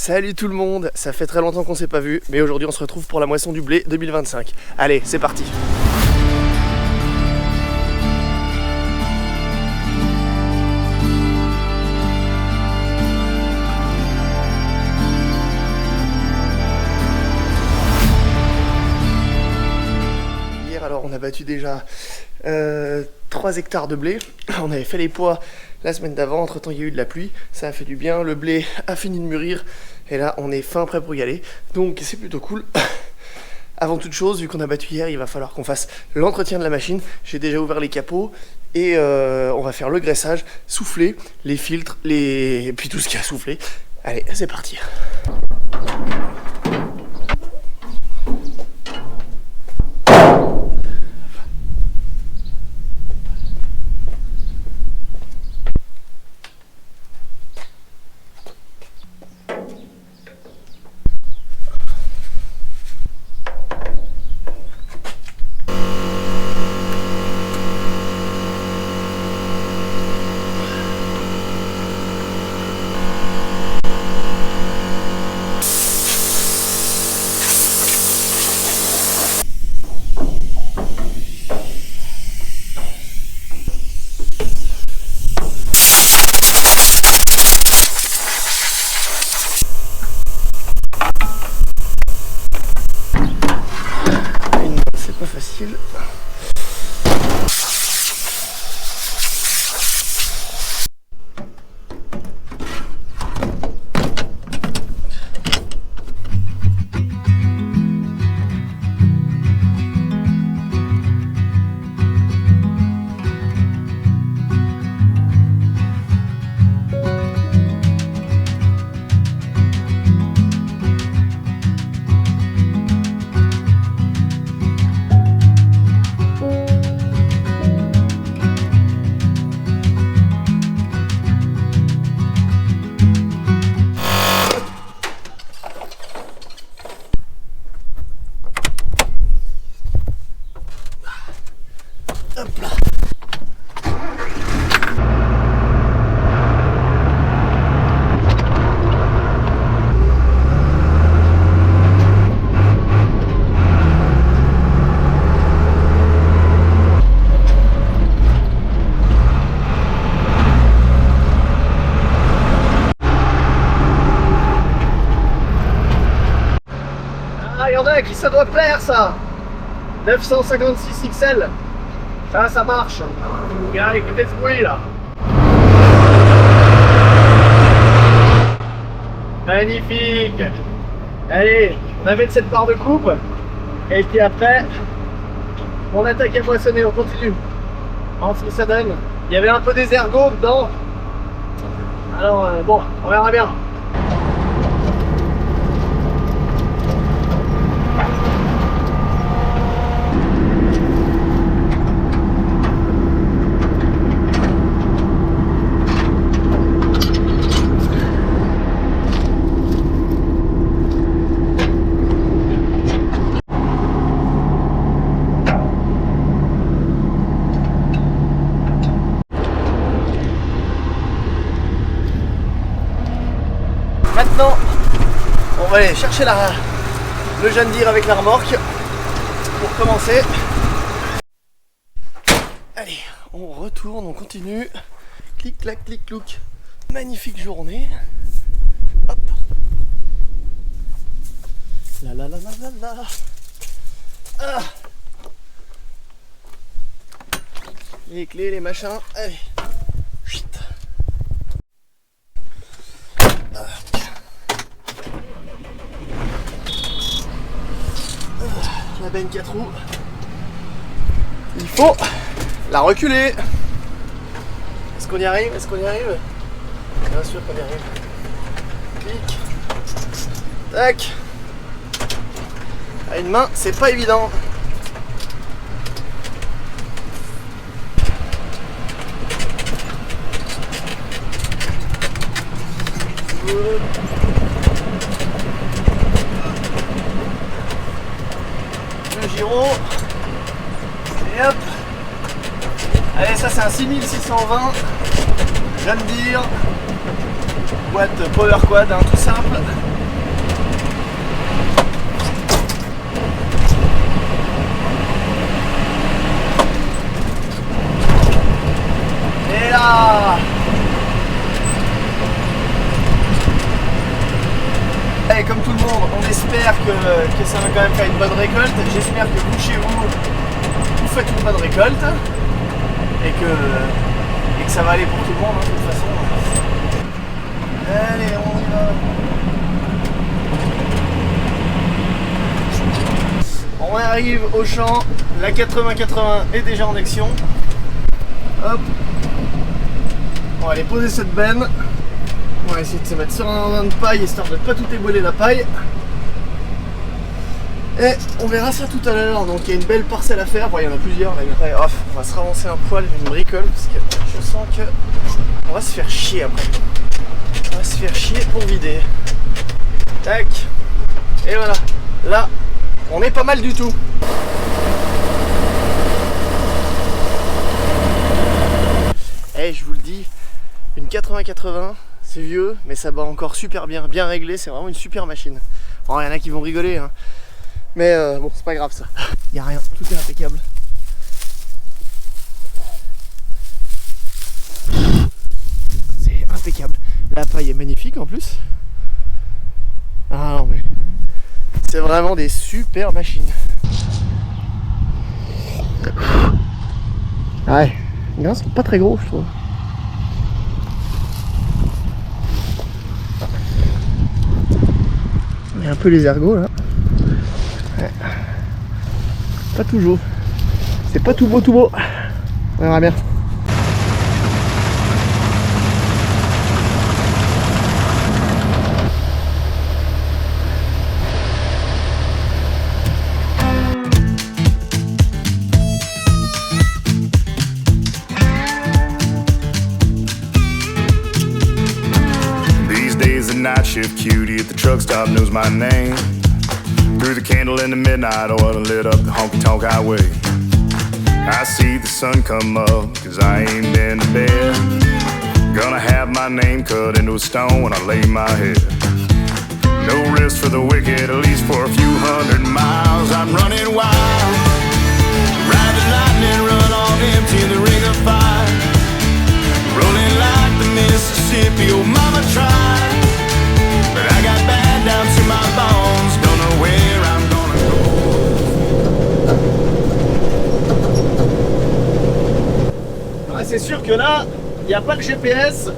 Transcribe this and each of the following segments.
Salut tout le monde, ça fait très longtemps qu'on s'est pas vu, mais aujourd'hui on se retrouve pour la moisson du blé 2025. Allez, c'est parti. Hier alors on a battu déjà 3 hectares de blé. On avait fait les pois la semaine d'avant, entre temps il y a eu de la pluie, ça a fait du bien, le blé a fini de mûrir et là on est fin prêt pour y aller, donc c'est plutôt cool. Avant toute chose, vu qu'on a battu hier, il va falloir qu'on fasse l'entretien de la machine. J'ai déjà ouvert les capots et on va faire le graissage, souffler, les filtres, et puis tout ce qui a soufflé. Allez, c'est parti. Pas facile. Hop là. Ah, il y en a à qui ça doit plaire ça. 956 XL. Ça marche. Regarde, écoutez ce bruit là. Magnifique. Allez, on avait de cette barre de coupe. Et puis après, on attaque à moissonner, on continue. On ce que ça donne. Il y avait un peu des ergots dedans. Alors bon, on verra bien. Maintenant, on va aller chercher le John Deere avec la remorque pour commencer. Allez, on retourne, on continue. Clic, clac, clic, clouc. Magnifique journée. Hop. La la la la la la. Ah. Les clés, les machins. Allez. Chut. La benne 4 roues, il faut la reculer. Est-ce qu'on y arrive? Est-ce qu'on y arrive? Bien sûr qu'on y arrive. Clic, tac. À une main, c'est pas évident. Giro et hop, allez, ça c'est un 6620 John Deere boîte Power Quad, hein, tout simple. est là. Et comme tout le monde, on espère que ça va quand même faire une bonne récolte. J'espère que vous, chez vous, vous faites une bonne récolte. Et que ça va aller pour tout le monde, hein, de toute façon. Allez, on y va. On arrive au champ. La 80-80 est déjà en action. Hop. On va aller poser cette benne. On va essayer de se mettre sur un endroit de paille histoire de ne pas tout ébouler la paille. Et on verra ça tout à l'heure. Donc il y a une belle parcelle à faire. Bon, il y en a plusieurs là. Après, on va se ravancer un poil, une bricole, parce que je sens que on va se faire chier après. On va se faire chier pour vider. Tac. Et voilà. Là, on est pas mal du tout. Et je vous le dis, une 80-80, c'est vieux, mais ça bat encore super bien, bien réglé, c'est vraiment une super machine. Bon, il y en a qui vont rigoler, hein. Mais bon, c'est pas grave ça. Il n'y a rien, tout est impeccable. C'est impeccable. La paille est magnifique en plus. Ah non mais... c'est vraiment des super machines. Ouais, les grains sont pas très gros je trouve. Il y a un peu les ergots là. Ouais. Pas toujours. C'est pas tout beau tout beau. On verra bien. Night shift cutie at the truck stop knows my name. Threw the candle in the midnight oil and lit up the honky-tonk highway. I see the sun come up, cause I ain't been to bed. Gonna have my name cut into a stone when I lay my head. No rest for the wicked, at least for a few 100 miles. I'm running wild. Ride the lightning, run on empty in the ring of fire. Rolling like the Mississippi, oh mama tried. But I got bad down to my bones, don't know where I'm gonna go. Ouais, c'est sûr que là, il n'y a pas de GPS,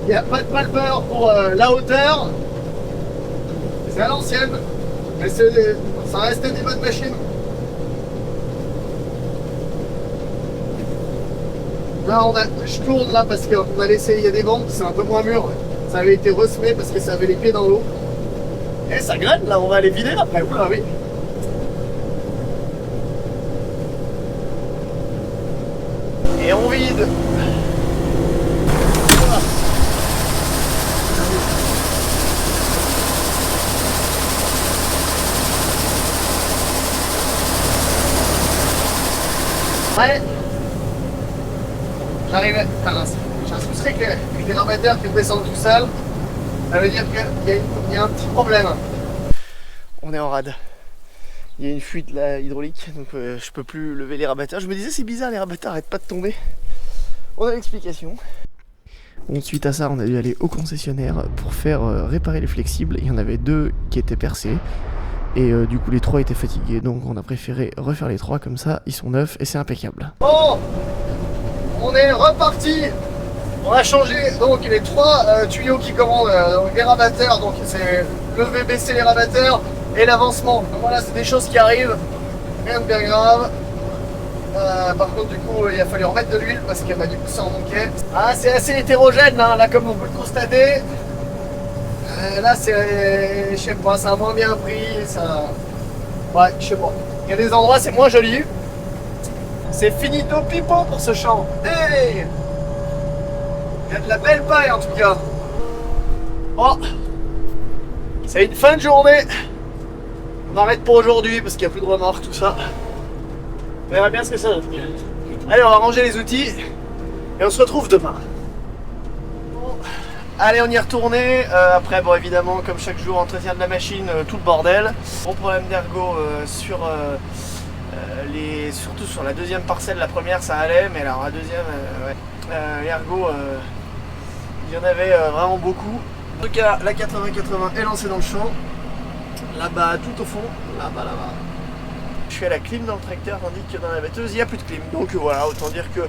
il n'y a pas de marqueur pour la hauteur. C'est à l'ancienne, mais ça reste des bonnes machines. Là, je tourne là parce qu'on a laissé, il y a des vents, c'est un peu moins mûr. Ça avait été ressemé parce que ça avait les pieds dans l'eau. Et ça graine là, on va aller vider après. Oula, oui. Et on vide. Voilà. Ouais. J'arrivais. Enfin, j'ai un souci avec les rabatteurs qui descendent tout seul. Ça veut dire qu'il y a un petit problème. On est en rade. Il y a une fuite là hydraulique, donc je peux plus lever les rabatteurs. Je me disais c'est bizarre, les rabatteurs arrêtent pas de tomber. On a l'explication. Bon, suite à ça, on a dû aller au concessionnaire pour faire réparer les flexibles. Il y en avait 2 qui étaient percés. Et du coup les 3 étaient fatigués, donc on a préféré refaire les 3 comme ça, ils sont neufs et c'est impeccable. Bon, on est reparti. On a changé donc les 3 tuyaux qui commandent les rabatteurs, donc c'est lever, baisser les rabatteurs et l'avancement. Donc voilà, c'est des choses qui arrivent, rien de bien grave. Par contre, du coup, il a fallu remettre de l'huile parce que du coup ça en manquait. Ah, c'est assez hétérogène hein, là, comme on peut le constater. Là, c'est, je sais pas, ça a moins bien pris, ça... Ouais, je sais pas. Il y a des endroits, c'est moins joli. C'est finito pipo pour ce champ. Hey, il y a de la belle paille en tout cas. Bon, c'est une fin de journée. On arrête pour aujourd'hui parce qu'il n'y a plus de remorques, tout ça. On verra bien ce que ça donne. Allez, on va ranger les outils et on se retrouve demain. Bon. Allez, on y est retourné. Après, bon, évidemment, comme chaque jour, entretien de la machine, tout le bordel. Bon problème d'ergot sur Surtout sur la deuxième parcelle, la première ça allait, mais alors la deuxième, ouais. Ergo, il y en avait vraiment beaucoup. En tout cas, la 80-80 est lancée dans le champ. Là-bas, tout au fond, là-bas. Je suis à la clim dans le tracteur, tandis que dans la batteuse, il n'y a plus de clim. Donc voilà, autant dire que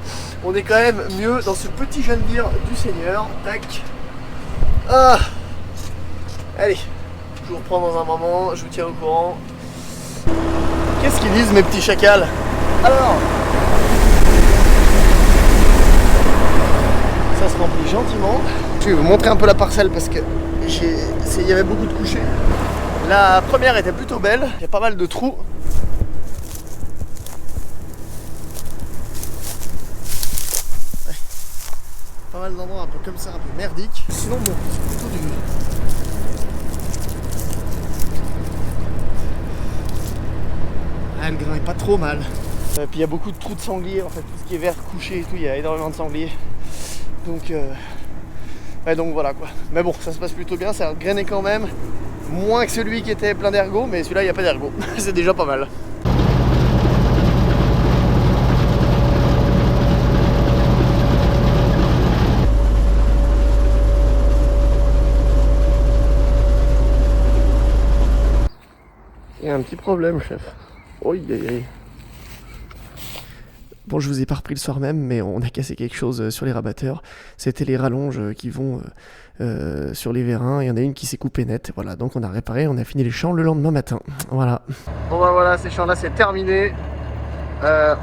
on est quand même mieux dans ce petit John Deere du Seigneur. Tac. Ah. Allez, je vous reprends dans un moment, je vous tiens au courant. Qu'est-ce qu'ils disent mes petits chacals? Alors, ça se remplit gentiment. Je vais vous montrer un peu la parcelle parce que il y avait beaucoup de couchers. La première était plutôt belle, il y a pas mal de trous. Ouais. Pas mal d'endroits un peu comme ça, un peu merdiques. Sinon bon, c'est plutôt du... Ah, le grain est pas trop mal. Puis il y a beaucoup de trous de sangliers en fait, tout ce qui est vert couché et tout, il y a énormément de sangliers. Donc ouais, donc voilà quoi. Mais bon, ça se passe plutôt bien, ça a grainé quand même. Moins que celui qui était plein d'ergot, mais celui-là il n'y a pas d'ergot. C'est déjà pas mal. Il y a un petit problème, chef. Oui, bon, je vous ai pas repris le soir même, mais on a cassé quelque chose sur les rabatteurs. C'était les rallonges qui vont sur les vérins. Il y en a une qui s'est coupée net. Voilà, donc on a réparé, on a fini les champs le lendemain matin. Voilà. Bon bah voilà, ces champs-là c'est terminé.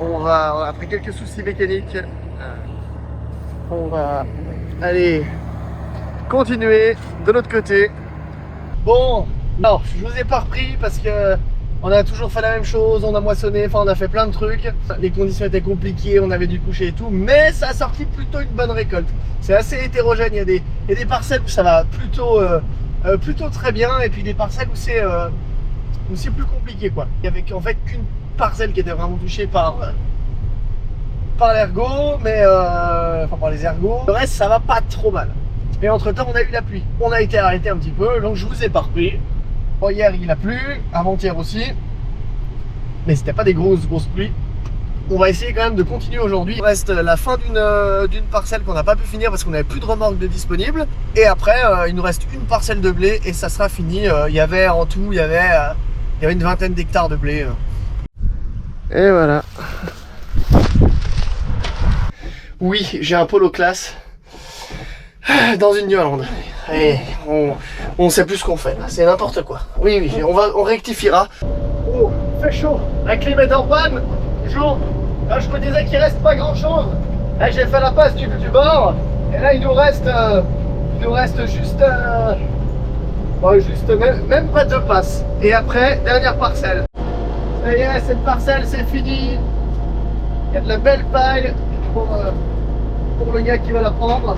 On va, après quelques soucis mécaniques, on va aller continuer de l'autre côté. Bon, non, je vous ai pas repris parce que on a toujours fait la même chose, on a moissonné, enfin on a fait plein de trucs. Les conditions étaient compliquées, on avait dû coucher et tout, mais ça a sorti plutôt une bonne récolte. C'est assez hétérogène, il y a des parcelles où ça va plutôt très bien, et puis des parcelles où c'est plus compliqué quoi. Il y avait en fait qu'une parcelle qui était vraiment touchée par l'ergot, mais enfin par les ergots. Le reste ça va pas trop mal. Et entre temps on a eu la pluie. On a été arrêté un petit peu, donc je vous ai pas repris. Bon, hier il a plu, avant-hier aussi, mais c'était pas des grosses pluies. On va essayer quand même de continuer aujourd'hui. Il reste la fin d'une parcelle qu'on n'a pas pu finir parce qu'on n'avait plus de remorque de disponible. Et après il nous reste une parcelle de blé et ça sera fini. Il y avait en tout, il y avait une vingtaine d'hectares de blé. Et voilà. Oui, j'ai un polo classe dans une New Holland. Et on sait plus ce qu'on fait, c'est n'importe quoi. Oui, on rectifiera. Oh, fait chaud, la clim est en panne. Bonjour. Là, je me disais qu'il reste pas grand chose. Là, j'ai fait la passe du bord. Et là, il nous reste juste même pas deux passes. Et après, dernière parcelle. Ça y est, cette parcelle, c'est fini. Il y a de la belle paille pour le gars qui va la prendre.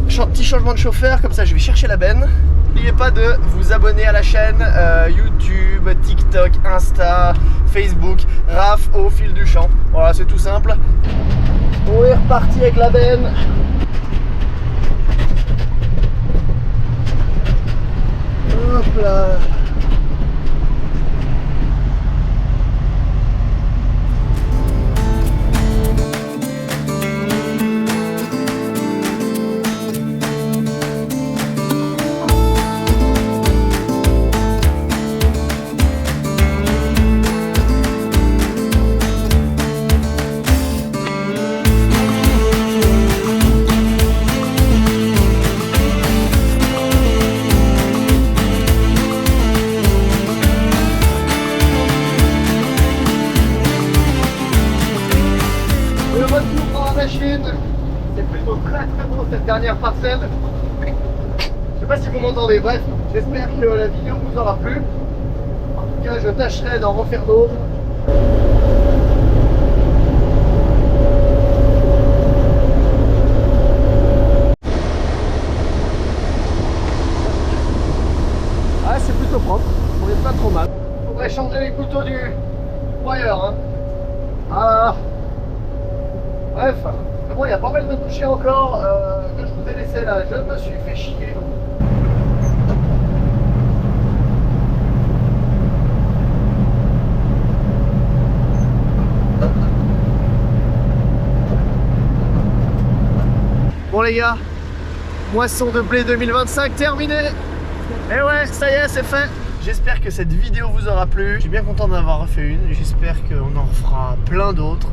Petit changement de chauffeur, comme ça je vais chercher la benne. N'oubliez pas de vous abonner à la chaîne YouTube, TikTok, Insta, Facebook, Raph au fil du champ. Voilà, c'est tout simple. On est reparti avec la benne. Hop là. C'est plutôt très bon cette dernière parcelle. Je sais pas si vous m'entendez, bref, j'espère que la vidéo vous aura plu. En tout cas, je tâcherai d'en refaire d'autres. Ah, c'est plutôt propre, on est pas trop mal. Faudrait changer les couteaux du broyeur, hein. Ah. Bref, bon, il y a pas mal de touchés encore que je vous ai laissé là. Je me suis fait chier. Bon les gars, moisson de blé 2025 terminée. Et ouais, ça y est, c'est fait. J'espère que cette vidéo vous aura plu. Je suis bien content d'avoir refait une. J'espère qu'on en fera plein d'autres.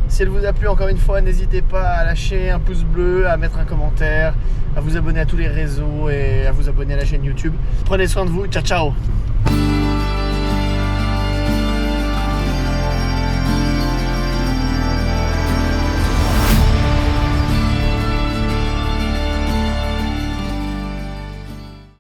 Si elle vous a plu, encore une fois, n'hésitez pas à lâcher un pouce bleu, à mettre un commentaire, à vous abonner à tous les réseaux et à vous abonner à la chaîne YouTube. Prenez soin de vous. Ciao, ciao.